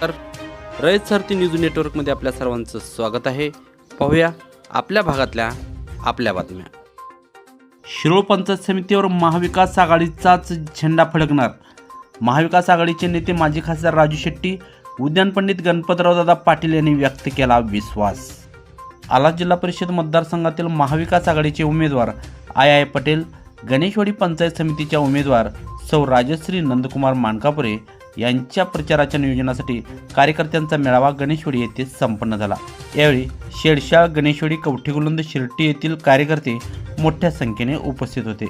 तर रयत सारथी न्यूज नेटवर्कमध्ये आपल्या सर्वांचं स्वागत आहे. पाहूया आपल्या भागातल्या आपल्या बातम्या. शिरोळ पंचायत समितीवर महाविकास आघाडीचाच झेंडा फडकणार. महाविकास आघाडीचे नेते माजी खासदार राजू शेट्टी, उद्यान पंडित गणपतरावदादा पाटील यांनी व्यक्त केला विश्वास. आलाप जिल्हा परिषद मतदारसंघातील महाविकास आघाडीचे उमेदवार आय पटेल, गणेशवाडी पंचायत समितीच्या उमेदवार सौ राजश्री नंदकुमार मानकापुरे यांच्या प्रचाराच्या नियोजनासाठी कार्यकर्त्यांचा मेळावा गणेशवाडी येथे संपन्न झाला. यावेळी शेडशाळ, गणेशवाडी, कवठेगुलंद, शिर्टी येथील कार्यकर्ते मोठ्या संख्येने उपस्थित होते.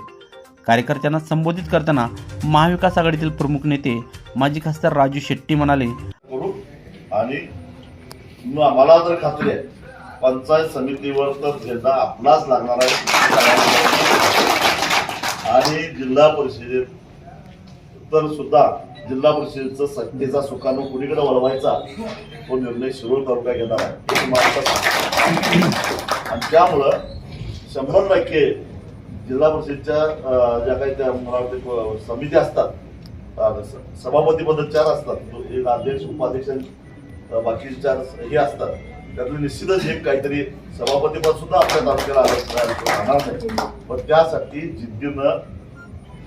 कार्यकर्त्यांना संबोधित करताना महाविकास आघाडीतील प्रमुख नेते माजी खासदार राजू शेट्टी म्हणाले, आणि आम्हाला तर खात्री आहे पंचायत समितीवर तर झेंडा आपलाच लागणार आहे आणि जिल्हा परिषदेत तर सुद्धा जिल्हा परिषदेचा सत्तेचा सुकाणू कुणीकडे वळवायचा तो निर्णय शिरोळ तालुका घेणार आहे. आणि त्यामुळं 100% जिल्हा परिषदेच्या ज्या काही त्या मला समिती असतात, सभापती पद 4 असतात, एक अध्यक्ष, उपाध्यक्ष, बाकीचे 4 हे असतात. त्यातलं निश्चितच एक काहीतरी सभापती पद सुद्धा आपल्या तालुक्याला राहणार नाही. पण त्यासाठी जिद्दीनं,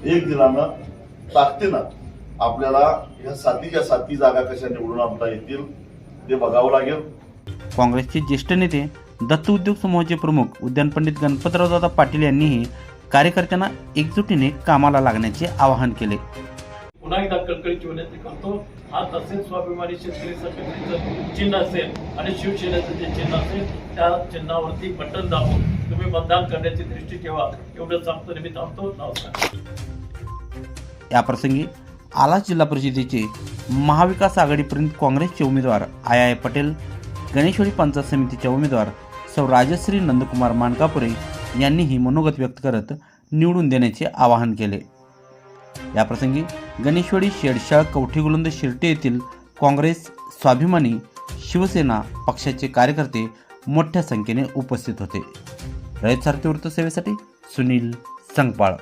एक दिनानं, ताकदीनं आपल्याला ह्या 7 जागा कशा निवडून आणता येतील ते बघावं लागेल. काँग्रेसचे ज्येष्ठ नेते दत्त उद्योग समूहाचे प्रमुख उद्यान पंडित गणपतरावदादा पाटील यांनीही कार्यकर्त्यांना एकजुटीने कामाला लागण्याचे आवाहन केले. पुन्हा एकदा कळकळीची विनंती करतो, आज तसेच स्वाभिमानी शेतकरी संघटनेचं चिन्ह असेल आणि शिवसेनेचं जे चिन्ह असेल त्या चिन्हावरती बटन दाबून तुम्ही मतदान करण्याची दृष्टी ठेवा. एवढं सांगतो मी थांबतो. नमस्कार. याप्रसंगी आलाप जिल्हा परिषदेचे महाविकास आघाडीपर्यंत काँग्रेसचे उमेदवार आय पटेल, गणेशवाडी पंचायत समितीच्या उमेदवार सौ राजश्री नंदकुमार मानकापुरे यांनीही मनोगत व्यक्त करत निवडून देण्याचे आवाहन केले. याप्रसंगी गणेशवाडी, शेडशाळ, कवठेगुलंद, शिर्टी येथील काँग्रेस, स्वाभिमानी, शिवसेना पक्षाचे कार्यकर्ते मोठ्या संख्येने उपस्थित होते. रयत सारथी वृत्तसेवेसाठी सुनील संगपाळ.